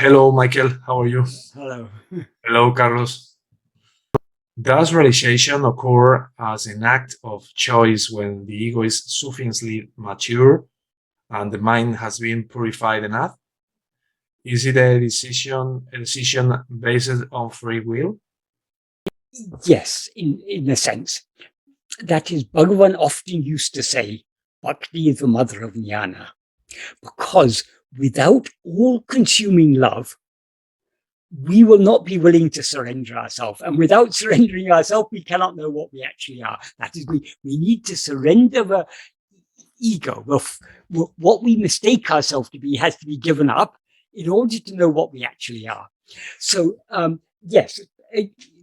Hello, Michael. How are you? Hello. Hello, Carlos. Does realization occur as an act of choice when the ego is sufficiently mature and the mind has been purified enough? Is it a decision based on free will? Yes, in a sense. That is, Bhagavan often used to say, bhakti is the mother of jnana, because without all-consuming love, we will not be willing to surrender ourselves. And without surrendering ourselves, we cannot know what we actually are. That is, we need to surrender the ego. What we mistake ourselves to be has to be given up in order to know what we actually are. So, yes,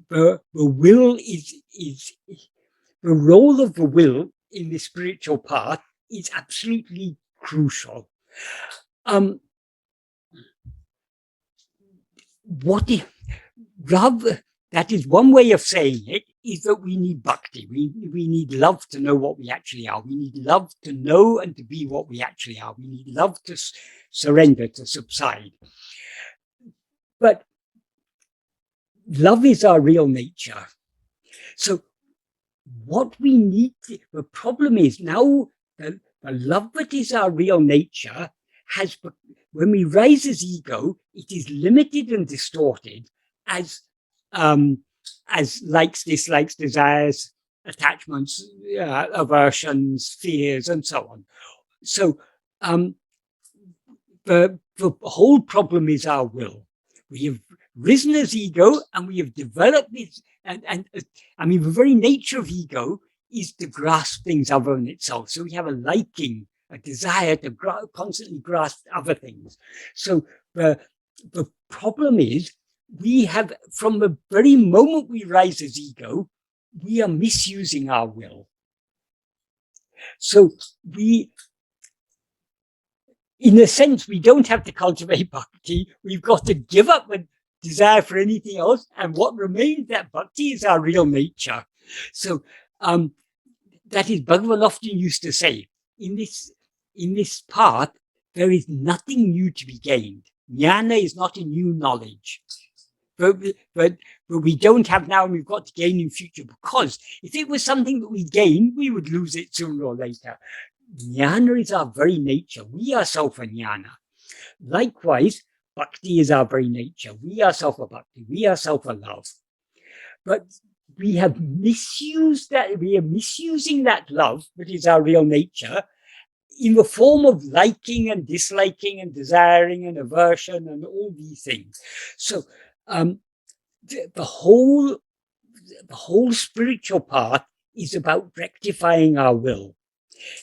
the will is the role of the will in the spiritual path is absolutely crucial. That is one way of saying it, is that we need bhakti. We need love to know what we actually are. We need love to know and to be what we actually are. We need love to surrender, to subside. But love is our real nature. So what we need, the problem is now the love that is our real nature when we rise as ego, it is limited and distorted as likes, dislikes, desires, attachments, aversions, fears, and so on. So the whole problem is our will. We have risen as ego, and we have developed this. And I mean, the very nature of ego is to grasp things other than itself. So we have a liking, a desire to constantly grasp other things. So the problem is, we have, from the very moment we rise as ego, we are misusing our will. So in a sense, we don't have to cultivate bhakti. We've got to give up the desire for anything else, and what remains, that bhakti, is our real nature. So that is, Bhagavan often used to say, in this path, there is nothing new to be gained. Jnana is not a new knowledge. But we don't have now, and we've got to gain in future, because if it was something that we gain, we would lose it sooner or later. Jnana is our very nature. We are self-jnana. Likewise, bhakti is our very nature. We are self-bhakti. We are self-love. But we have misused that. We are misusing that love, that is our real nature, in the form of liking and disliking and desiring and aversion and all these things. So the whole spiritual path is about rectifying our will.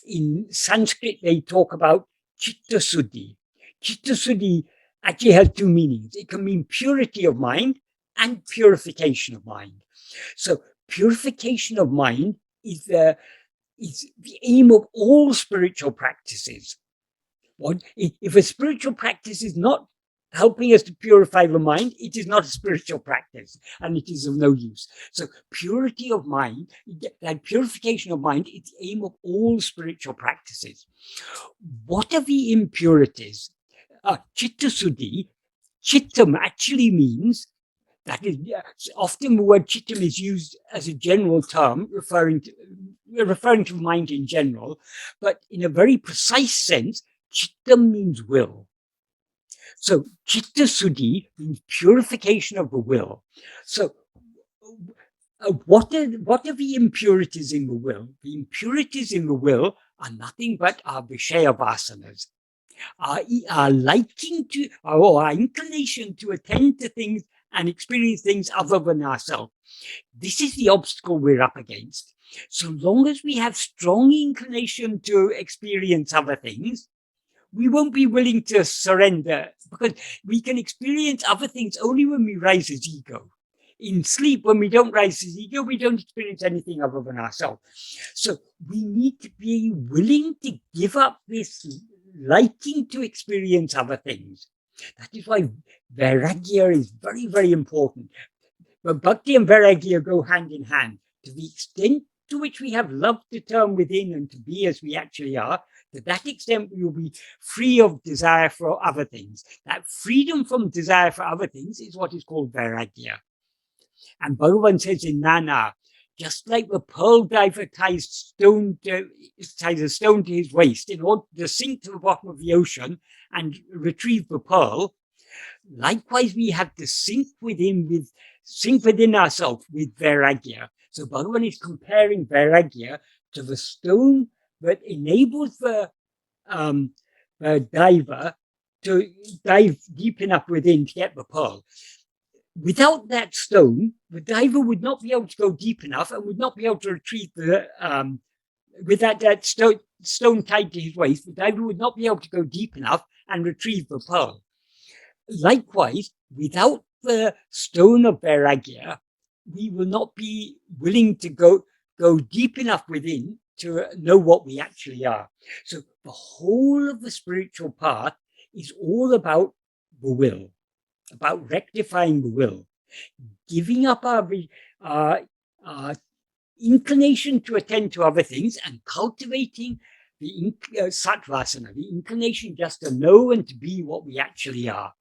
In Sanskrit, they talk about chitta suddhi. Chitta suddhi actually has two meanings. It can mean purity of mind and purification of mind. So purification of mind is the aim of all spiritual practices. If a spiritual practice is not helping us to purify the mind, it is not a spiritual practice, and it is of no use. So purity of mind, that purification of mind, is the aim of all spiritual practices. What are the impurities? Chitta suddhi, chittam actually means, that is, often the word chittam is used as a general term, referring to mind in general, but in a very precise sense, chittam means will. So chitta suddhi means purification of the will. So what are the impurities in the will? The impurities in the will are nothing but our vishaya vasanas, our liking to, or our inclination to attend to things and experience things other than ourselves. This is the obstacle we're up against. So long as we have strong inclination to experience other things, we won't be willing to surrender, because we can experience other things only when we rise as ego. In sleep, when we don't rise as ego, we don't experience anything other than ourselves. So we need to be willing to give up this liking to experience other things. That is why vairagya is very, very important. But bhakti and vairagya go hand in hand. To the extent to which we have love to turn within and to be as we actually are, to that extent we will be free of desire for other things. That freedom from desire for other things is what is called vairagya. And Bhagavan says in Nāṉ Ār, just like the pearl diver ties a stone to his waist in order to sink to the bottom of the ocean and retrieve the pearl, likewise we have to sink within ourselves with vairagya. So Bhagavan is comparing vairagya to the stone that enables the diver to dive deep enough within to get the pearl. Without that stone, the diver would not be able to go deep enough and would not be able to retrieve the, with that stone tied to his waist, the diver would not be able to go deep enough and retrieve the pearl. Likewise, without the stone of vairagya, we will not be willing to go deep enough within to know what we actually are. So the whole of the spiritual path is all about the will, about rectifying the will, giving up our inclination to attend to other things and cultivating the sattvasana, the inclination just to know and to be what we actually are.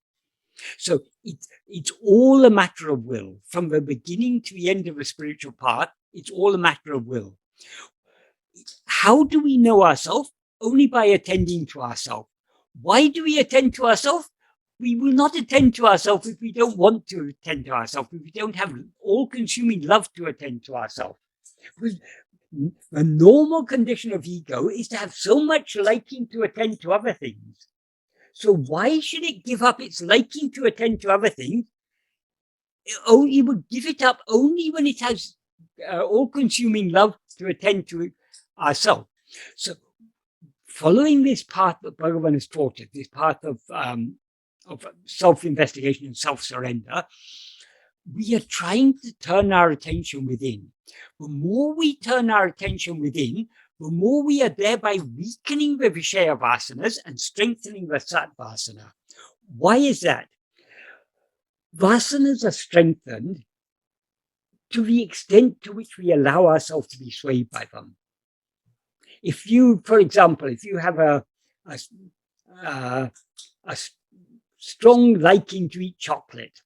So it's all a matter of will. From the beginning to the end of the spiritual path, it's all a matter of will. How do we know ourselves? Only by attending to ourselves. Why do we attend to ourselves? We will not attend to ourselves if we don't want to attend to ourselves, if we don't have all-consuming love to attend to ourselves. Because the normal condition of ego is to have so much liking to attend to other things. So why should it give up its liking to attend to other things? It would give it up only when it has all-consuming love to attend to ourselves. So following this path that Bhagavan has taught us, this path of self-investigation and self-surrender, we are trying to turn our attention within. The more we turn our attention within, the more we are thereby weakening the Vishaya vasanas and strengthening the Sattvasana. Why is that? Vasanas are strengthened to the extent to which we allow ourselves to be swayed by them. If you, for example, if you have a strong liking to eat chocolate,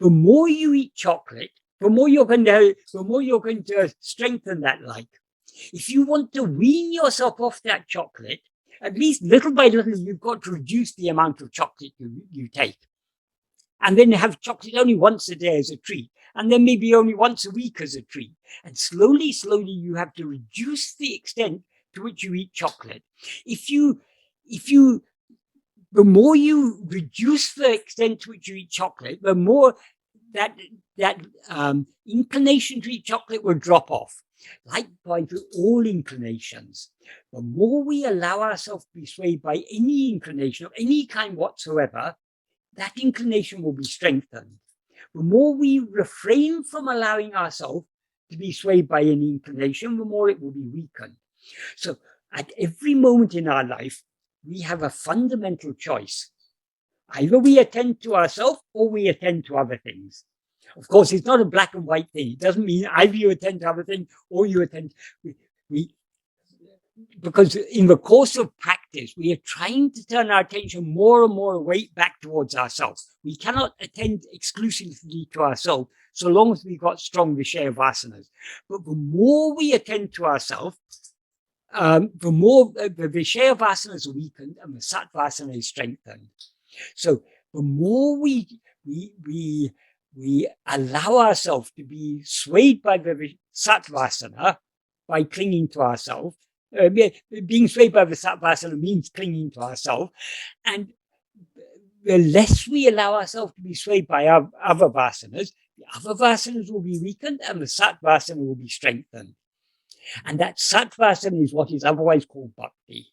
the more you eat chocolate, the more you're going to strengthen that like. If you want to wean yourself off that chocolate, at least little by little, you've got to reduce the amount of chocolate you take. And then have chocolate only once a day as a treat. And then maybe only once a week as a treat. And slowly, you have to reduce the extent to which you eat chocolate. The more you reduce the extent to which you eat chocolate, the more that inclination to eat chocolate will drop off. Likewise with all inclinations. The more we allow ourselves to be swayed by any inclination of any kind whatsoever, that inclination will be strengthened. The more we refrain from allowing ourselves to be swayed by any inclination, the more it will be weakened. So at every moment in our life, we have a fundamental choice. Either we attend to ourselves or we attend to other things. Of course, it's not a black and white thing. It doesn't mean either you attend to other things or you attend. Because in the course of practice, we are trying to turn our attention more and more away back towards ourselves. We cannot attend exclusively to ourselves so long as we've got strong Vishaya vasanas. But the more we attend to ourselves, the more the Vishaya vasanas are weakened and the Sattvasana is strengthened. So the more we allow ourselves to be swayed by the Sattvasana by clinging to ourselves. Being swayed by the Sattvasana means clinging to ourselves. And the less we allow ourselves to be swayed by our other vasanas, the other vasanas will be weakened and the Sattvasana will be strengthened. And that Sattvasana is what is otherwise called bhakti.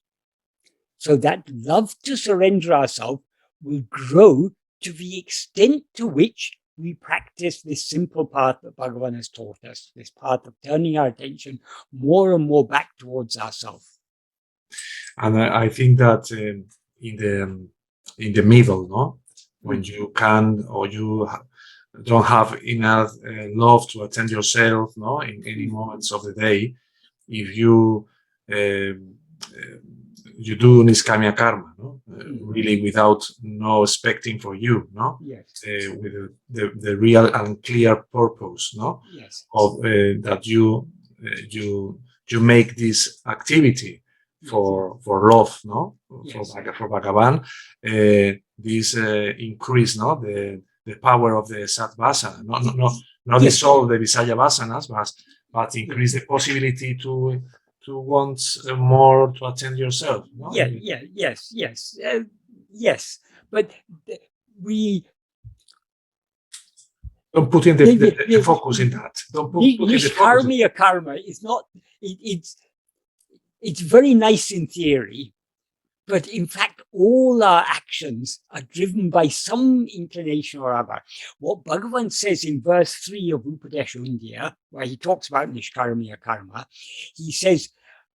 So that love to surrender ourselves will grow to the extent to which we practice this simple path that Bhagavan has taught us, this path of turning our attention more and more back towards ourselves. And I think that in the middle, no, when you can or you don't have enough love to attend yourself, no, in any moments of the day, if you you do Nishkama karma, no, really without no expecting for you, no, Yes. with the real and clear purpose, no, Yes. of that you make this activity for love, no, Yes. for Bhagavan, this increase, no, the power of the satvasana, not Yes. dissolve the Visaya vasanas, but increase the possibility to want more to attend yourself. No? Yes. But we don't put in the focus in that. Don't put in the focus. Nishkama karma is not. It's very nice in theory, but in fact, all our actions are driven by some inclination or other. What Bhagavan says in verse 3 of Upadēśa Undiyār, where he talks about Nishkama karma, he says,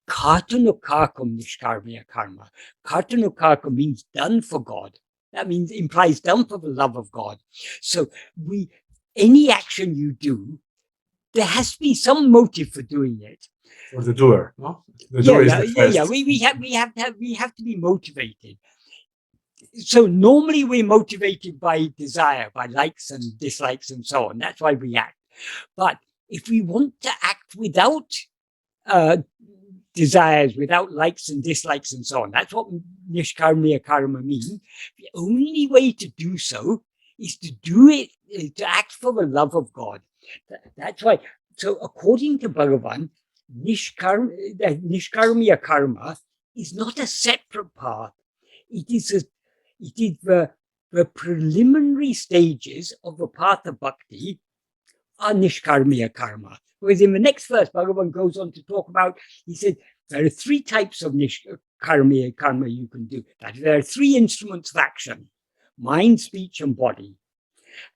Kartanukakam Nishkama karma. Kartanukakam means done for God. That means implies done for the love of God. So any action you do, there has to be some motive for doing it. For the doer, no? The doer is the first. We have to be motivated. So normally we're motivated by desire, by likes and dislikes and so on. That's why we act. But if we want to act without desires, without likes and dislikes and so on, that's what Nishkama karma means. The only way to do so is to do it, to act for the love of God. That's why. So according to Bhagavan, Nishkama karma is not a separate path. It is the preliminary stages of the path of bhakti are Nishkama karma. Whereas in the next verse, Bhagavan goes on to talk about, he said, there are 3 types of Nishkama karma you can do. That there are 3 instruments of action: mind, speech, and body.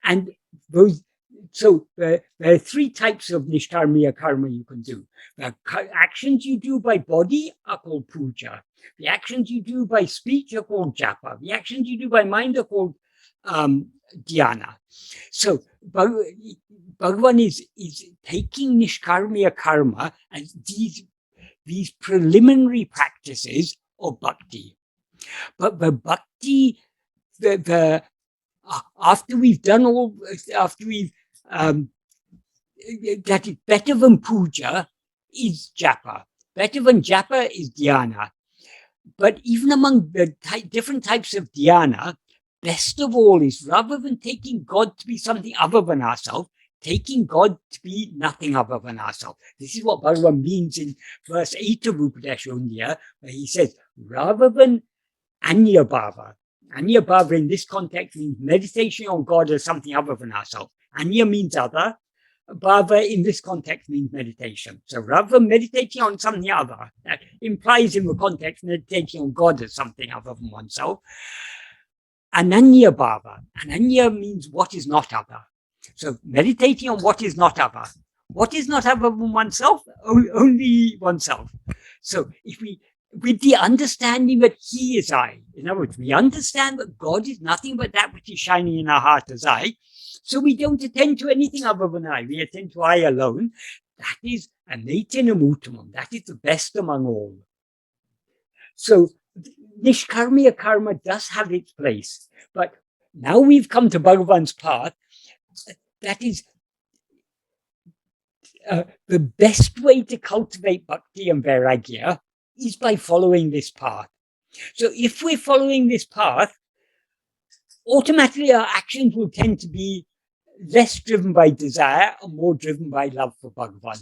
And so there are 3 types of Nishkama karma you can do. The actions you do by body are called puja. The actions you do by speech are called japa. The actions you do by mind are called dhyana. So Bhagavan is taking Nishkama karma as these preliminary practices of bhakti. But the bhakti, after we've done all, that is better than puja is japa. Better than japa is dhyana. But even among the different types of dhyana, best of all is, rather than taking God to be something other than ourselves, taking God to be nothing other than ourselves. This is what Bhagavan means in verse 8 of Upadēśa Undiyār, where he says, rather than anya bhava. Anya bhava in this context means meditation on God as something other than ourselves. Anya means other. Bhava in this context means meditation. So rather than meditating on something other, that implies in the context meditating on God as something other than oneself. Ananya bhava. Ananya means what is not other. So meditating on what is not other. What is not other than oneself? Only oneself. So if we, with the understanding that he is I, in other words, we understand that God is nothing but that which is shining in our heart as I, so we don't attend to anything other than I. We attend to I alone. That is anatinam uttamam. That is the best among all. So Nishkama karma does have its place. But now we've come to Bhagavan's path. That is the best way to cultivate bhakti and vairagya is by following this path. So if we're following this path, automatically our actions will tend to be less driven by desire and more driven by love for Bhagavan.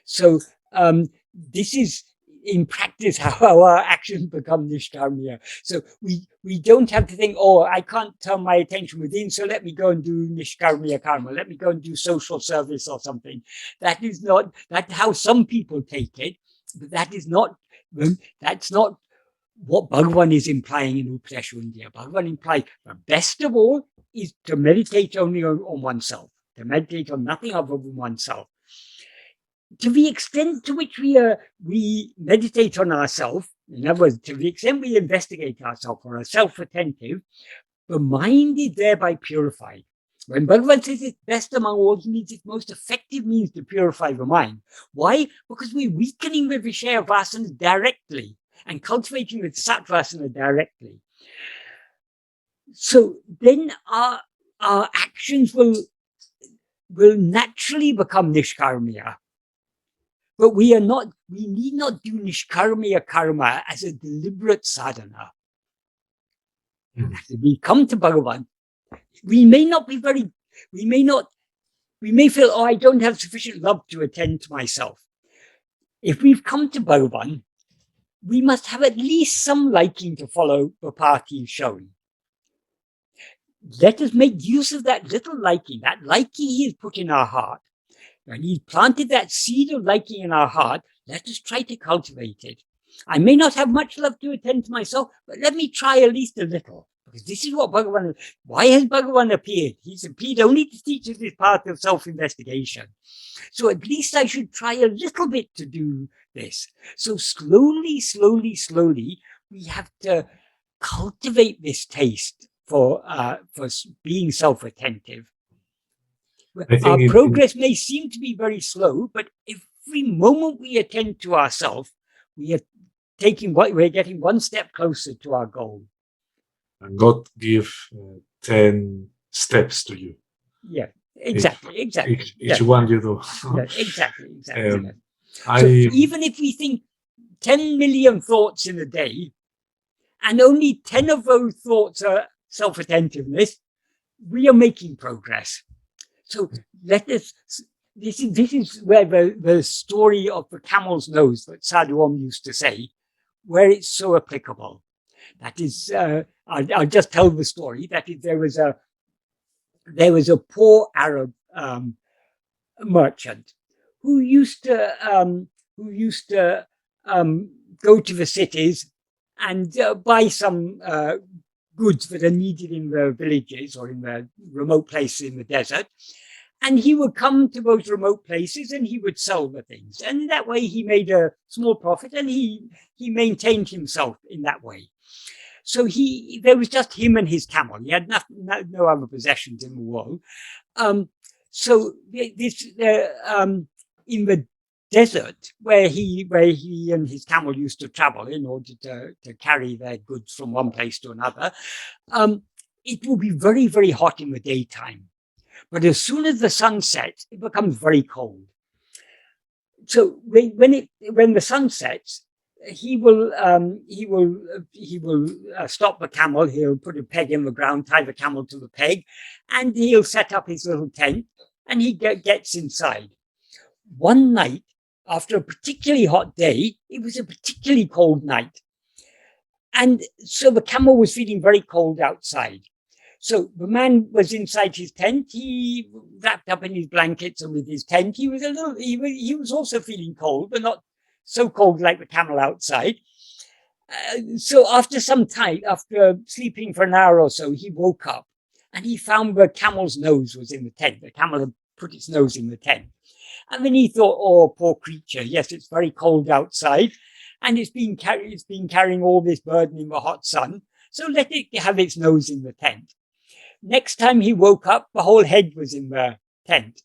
So this is in practice how our actions become nishkama. So we don't have to think, oh, I can't turn my attention within, so let me go and do nishkama karma. Let me go and do social service or something. That is not, that's how some people take it, but that's not what Bhagavan is implying in Upadēśa Undiyār. Bhagavan implies the best of all is to meditate only on oneself, to meditate on nothing other than oneself. To the extent to which we meditate on ourselves, in other words, to the extent we investigate ourselves or are self-attentive, the mind is thereby purified. When Bhagavan says it's best among all, he means it's most effective means to purify the mind. Why? Because we're weakening the Vishaya Vasana directly and cultivating the Sattvasana directly. So then our actions will naturally become nishkarmiya. But we need not do nishkarmiya karma as a deliberate sadhana. As we come to Bhagavan, we may feel, oh, I don't have sufficient love to attend to myself. If we've come to Bhagavan, we must have at least some liking to follow the path he's showing. Let us make use of that little liking, that liking he has put in our heart. When he's planted that seed of liking in our heart, let us try to cultivate it. I may not have much love to attend to myself, but let me try at least a little. Because this is what Bhagavan, why has Bhagavan appeared? He's appeared only to teach us this path of self-investigation. So at least I should try a little bit to do this. So slowly, we have to cultivate this taste for being self-attentive. Our progress may seem to be very slow, but every moment we attend to ourselves, we're getting one step closer to our goal. And God give 10 steps to you. Yeah, exactly. Each one you do. Yeah, exactly. So even if we think 10 million thoughts in a day, and only 10 of those thoughts are self-attentiveness, we are making progress. So let us. This is where the story of the camel's nose that Sadhu Om used to say, where it's so applicable. That is, I'll just tell the story. That is, there was a poor Arab merchant who used to go to the cities and buy some goods that are needed in the villages or in the remote places in the desert. And he would come to those remote places and he would sell the things. And in that way, he made a small profit and he maintained himself in that way. So there was just him and his camel. He had no other possessions in the world. So in the desert where he and his camel used to travel in order to carry their goods from one place to another, it will be very, very hot in the daytime. But as soon as the sun sets, it becomes very cold. So when the sun sets, he will stop the camel. He'll put a peg in the ground, tie the camel to the peg, and he'll set up his little tent. And he gets inside. One night, after a particularly hot day, it was a particularly cold night, and so the camel was feeling very cold outside. So the man was inside his tent. He wrapped up in his blankets and with his tent. He was also feeling cold, but not so cold like the camel outside. So after some time, after sleeping for an hour or so, he woke up and he found the camel's nose was in the tent. The camel had put its nose in the tent. And then he thought, oh, poor creature. Yes, it's very cold outside and it's been carrying all this burden in the hot sun. So let it have its nose in the tent. Next time he woke up, the whole head was in the tent.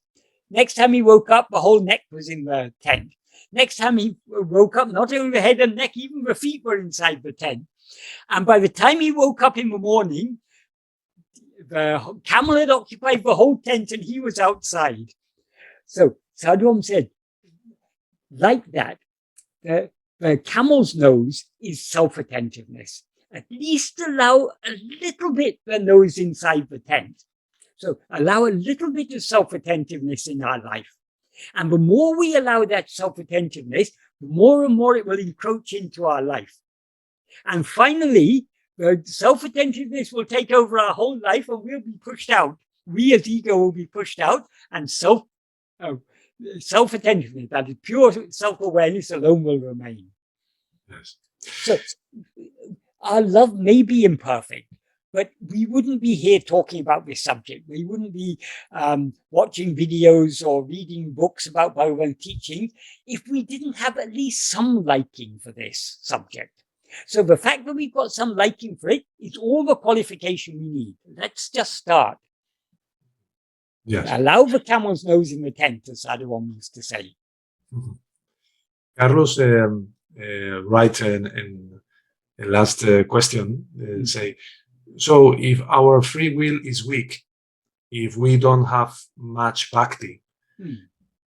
Next time he woke up, the whole neck was in the tent. Next time he woke up, not only the head and neck, even the feet were inside the tent. And by the time he woke up in the morning, the camel had occupied the whole tent and he was outside. So Sadhu Om said, like that, the camel's nose is self-attentiveness. At least allow a little bit the nose inside the tent. So allow a little bit of self-attentiveness in our life. And the more we allow that self-attentiveness, the more and more it will encroach into our life. And finally, the self-attentiveness will take over our whole life and we'll be pushed out. We as ego will be pushed out and self-attentiveness, that is pure self-awareness alone will remain. Yes. So our love may be imperfect, but we wouldn't be here talking about this subject. We wouldn't be watching videos or reading books about Bhagavan teaching if we didn't have at least some liking for this subject. So the fact that we've got some liking for it is all the qualification we need. Let's just start. Yes. Allow the camel's nose in the tent, as Sadhguru used to say. Mhm. Carlos write in last question, say, so if our free will is weak, if we don't have much bhakti,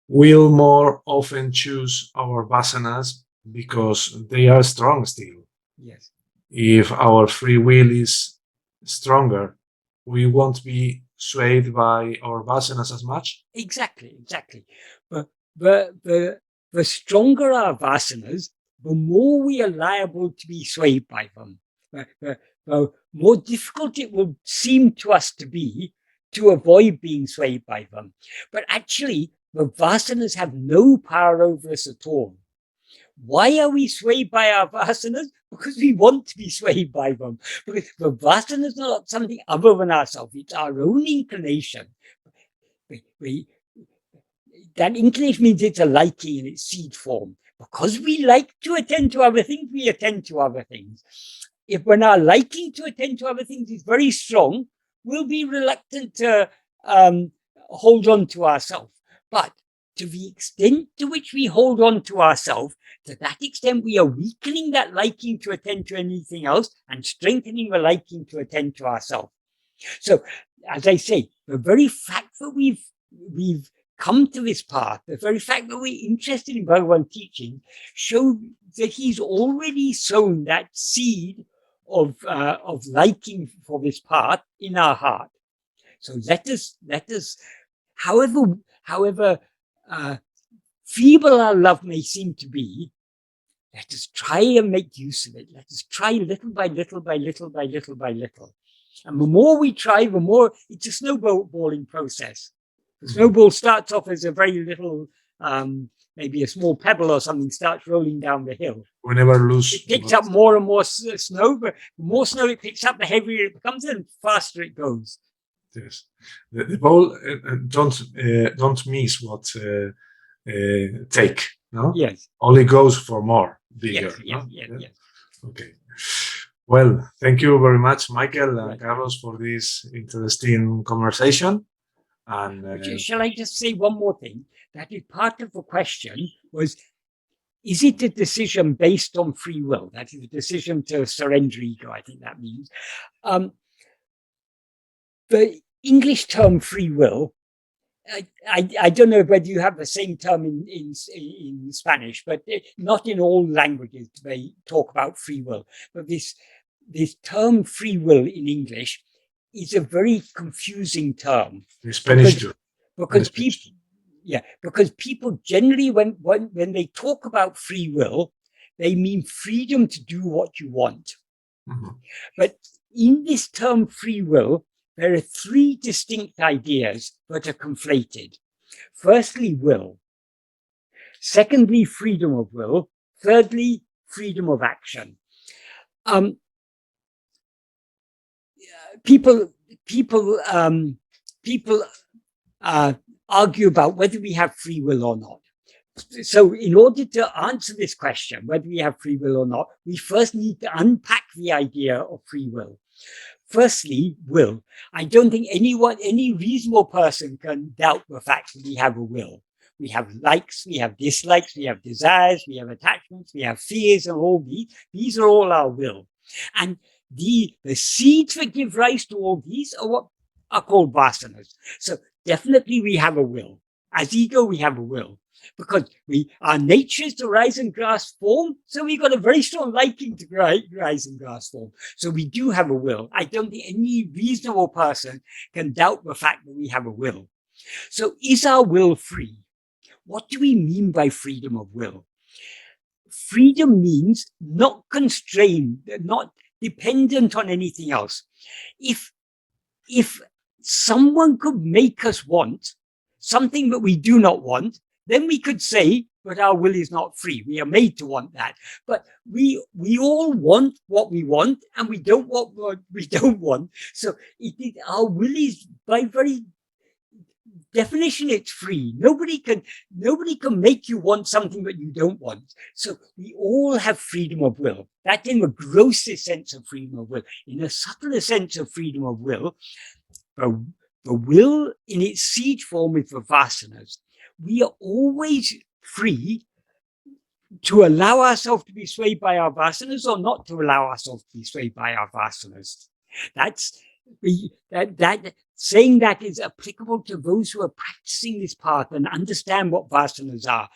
we'll more often choose our vasanas because they are strong still. Yes. If our free will is stronger, we won't be swayed by our vasanas as much. Exactly. But the stronger our vasanas, the more we are liable to be swayed by them. The more difficult it will seem to us to be to avoid being swayed by them. But actually, the vasanas have no power over us at all. Why are we swayed by our vasanas? Because we want to be swayed by them. Because the vasanas are not something other than ourselves. It's our own inclination. That inclination means it's a liking in its seed form. Because we like to attend to other things, we attend to other things. If when our liking to attend to other things is very strong, we'll be reluctant to hold on to ourselves. But to the extent to which we hold on to ourselves, to that extent we are weakening that liking to attend to anything else and strengthening the liking to attend to ourselves. So, as I say, the very fact that we've come to this path, the very fact that we're interested in Bhagavan teaching, shows that he's already sown that seed of liking for this path in our heart. So let us, however feeble our love may seem to be, let us try and make use of it. Let us try little by little by little by little by little. And the more we try, the more it's a snowballing process. The snowball starts off as a very little, maybe a small pebble or something, starts rolling down the hill. We never lose. It picks up more and more snow, but the more snow it picks up, the heavier it becomes and faster it goes. Yes, the ball don't miss what take. No. Yes. Only goes for more bigger. Yes. Okay. Well, thank you very much, Michael and Carlos, for this interesting conversation. And shall I just say one more thing? That is part of the question was, is it a decision based on free will? That is a decision to surrender ego, I think that means. The English term free will, I don't know whether you have the same term in Spanish, but not in all languages do they talk about free will. But this term free will in English is a very confusing term. In Spanish too. Because people generally, when they talk about free will, they mean freedom to do what you want. Mm-hmm. But in this term free will, there are three distinct ideas that are conflated. Firstly, will. Secondly, freedom of will. Thirdly, freedom of action. People argue about whether we have free will or not. So in order to answer this question, whether we have free will or not, we first need to unpack the idea of free will. Firstly, will. I don't think any reasonable person can doubt the fact that we have a will. We have likes, we have dislikes, we have desires, we have attachments, we have fears, and all these. These are all our will. And the seeds that give rise to all these are what are called vasanas. So definitely we have a will. As ego, we have a will. Because our nature is to rise and grasp form, so we've got a very strong liking to rise and grasp form. So we do have a will. I don't think any reasonable person can doubt the fact that we have a will. So is our will free? What do we mean by freedom of will? Freedom means not constrained, not dependent on anything else. If someone could make us want something that we do not want, then we could say, but our will is not free. We are made to want that. But we all want what we want, and we don't want what we don't want. So our will is, by very definition, it's free. Nobody can make you want something that you don't want. So we all have freedom of will. That's in the grossest sense of freedom of will. In a subtler sense of freedom of will, the will in its seed form is the vasanas. We are always free to allow ourselves to be swayed by our vasanas or not to allow ourselves to be swayed by our vasanas. Saying that is applicable to those who are practicing this path and understand what vasanas are.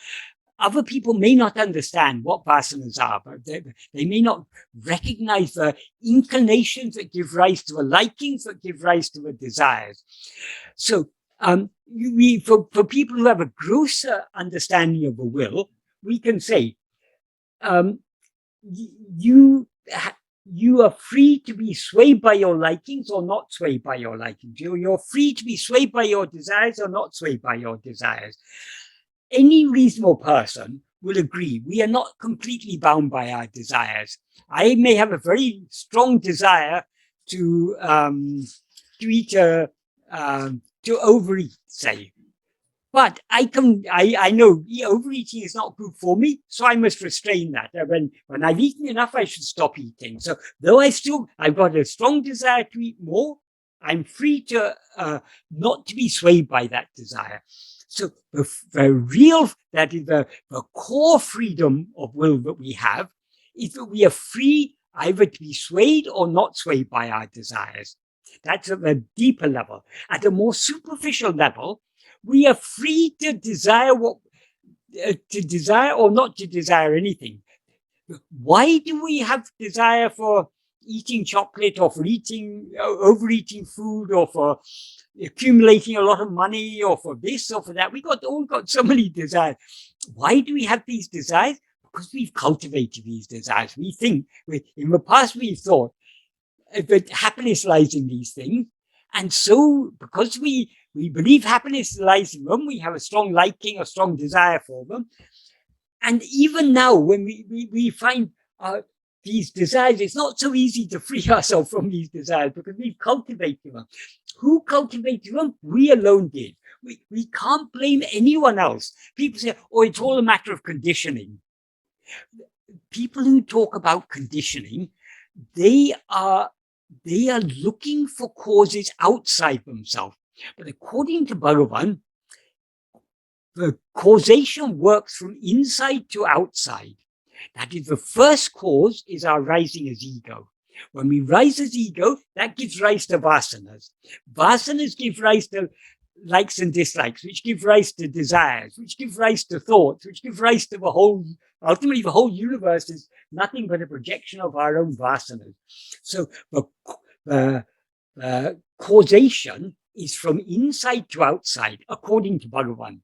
Other people may not understand what vasanas are, but they may not recognize the inclinations that give rise to the likings, that give rise to the desires. So for people who have a grosser understanding of the will, we can say, you are free to be swayed by your likings or not swayed by your likings. You're free to be swayed by your desires or not swayed by your desires. Any reasonable person will agree we are not completely bound by our desires. I may have a very strong desire to overeat, say. But I know overeating is not good for me, so I must restrain that. When I've eaten enough, I should stop eating. So though I've got a strong desire to eat more, I'm free to not to be swayed by that desire. So the core freedom of will that we have is that we are free either to be swayed or not swayed by our desires. That's at a deeper level. At a more superficial level, we are free to desire or not to desire anything. Why do we have desire for eating chocolate or for overeating food or for accumulating a lot of money or for this or for that? We all got so many desires. Why do we have these desires? Because we've cultivated these desires. We think, in the past we've thought that happiness lies in these things. And so because we believe happiness lies in them, we have a strong liking, a strong desire for them. And even now, when we find these desires, it's not so easy to free ourselves from these desires because we've cultivated them. Who cultivated them? We alone did. We can't blame anyone else. People say, oh, it's all a matter of conditioning. People who talk about conditioning, they are looking for causes outside themselves. But according to Bhagavan, the causation works from inside to outside. That is, the first cause is our rising as ego. When we rise as ego, that gives rise to vasanas. Vasanas give rise to likes and dislikes, which give rise to desires, which give rise to thoughts, which give rise to ultimately the whole universe is nothing but a projection of our own vasanas. So the causation is from inside to outside, according to Bhagavan.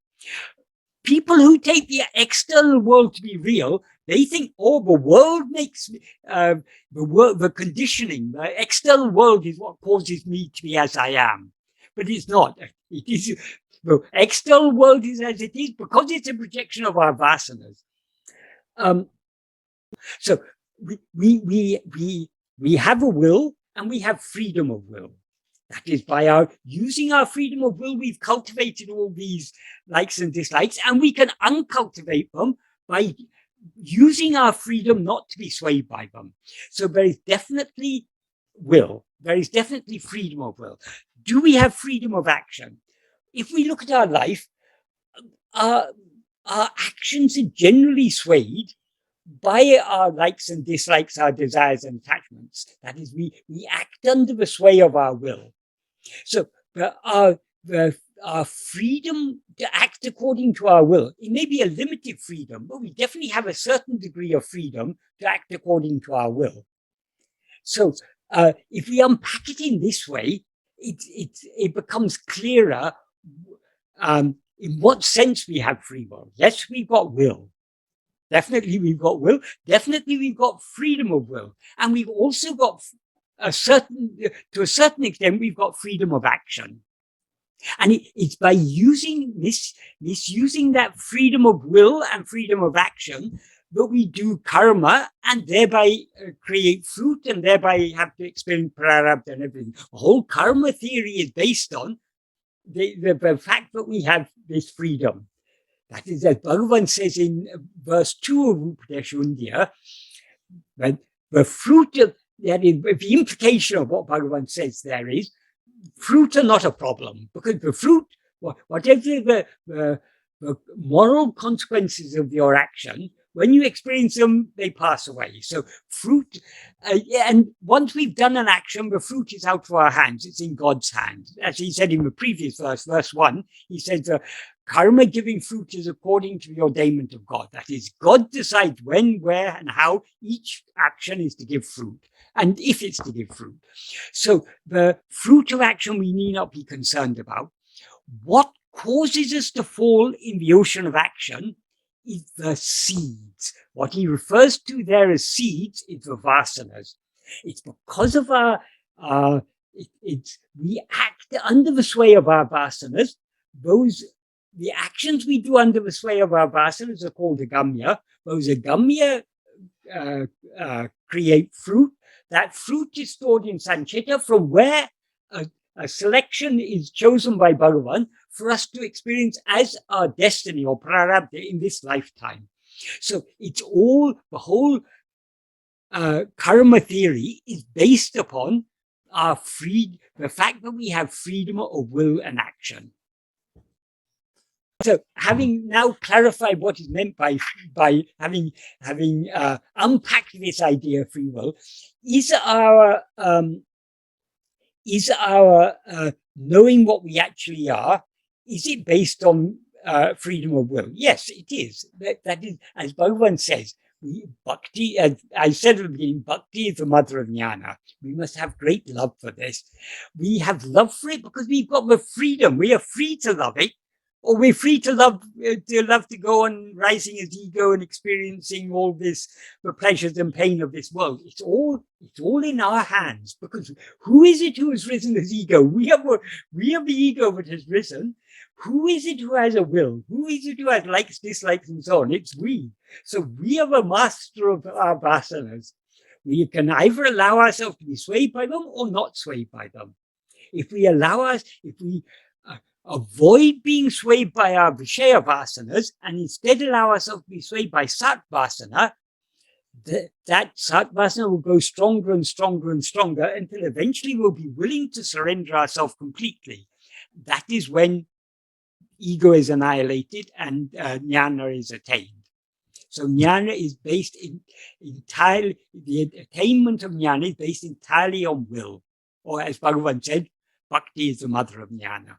People who take the external world to be real, they think, oh, the world makes the conditioning, the external world is what causes me to be as I am. But it's not. It is the external world is as it is because it's a projection of our vasanas. So we have a will and we have freedom of will. That is, by using our freedom of will, we've cultivated all these likes and dislikes, and we can uncultivate them by using our freedom not to be swayed by them. So there is definitely will. There is definitely freedom of will. Do we have freedom of action? If we look at our life, our actions are generally swayed by our likes and dislikes, our desires and attachments. That is, we act under the sway of our will. So our freedom to act according to our will, it may be a limited freedom, but we definitely have a certain degree of freedom to act according to our will. So if we unpack it in this way, it becomes clearer in what sense we have free will. Yes, we've got will. Definitely we've got will. Definitely we've got freedom of will. And we've also got to a certain extent, we've got freedom of action. And it's by misusing that freedom of will and freedom of action that we do karma and thereby create fruit and thereby have to experience prarabdha and everything. The whole karma theory is based on the fact that we have this freedom. That is, as Bhagavan says in verse 2 of Upadēśa Undiyār, that the fruit of, that is, the implication of what Bhagavan says there is, fruit are not a problem, because the fruit, whatever the moral consequences of your action, when you experience them, they pass away. So fruit, and once we've done an action, the fruit is out of our hands. It's in God's hands. As he said in the previous verse 1, he says, karma giving fruit is according to the ordainment of God. That is, God decides when, where, and how each action is to give fruit, and if it's to give fruit. So the fruit of action we need not be concerned about. What causes us to fall in the ocean of action is the seeds. What he refers to there as seeds is the vasanas. It's because of our, we act under the sway of our vasanas. The actions we do under the sway of our vasanas are called agamya. Those agamya create fruit. That fruit is stored in sanchita, from where a selection is chosen by Bhagavan for us to experience as our destiny or prarabdha in this lifetime. So it's all, the whole karma theory is based upon the fact that we have freedom of will and action. So, having now clarified what is meant by having unpacked this idea of free will, is our knowing what we actually are, is it based on freedom of will? Yes, it is. That is, as Bhagavan says, bhakti, as I said at the beginning, bhakti is the mother of jnana. We must have great love for this. We have love for it because we've got the freedom. We are free to love it. Or we're free to love to go on rising as ego and experiencing all this, the pleasures and pain of this world. It's all in our hands, because who is it who has risen as ego? We are the ego that has risen. Who is it who has a will? Who is it who has likes, dislikes, and so on? It's we. So we are the master of our vasanas. We can either allow ourselves to be swayed by them or not swayed by them. If we avoid being swayed by our Vishaya vasanas and instead allow ourselves to be swayed by Sat vasana, that Sat vasana will go stronger and stronger and stronger until eventually we'll be willing to surrender ourselves completely. That is when ego is annihilated and jnana is attained. So jnana is based entirely, the attainment of jnana is based entirely on will. Or as Bhagavan said, bhakti is the mother of jnana.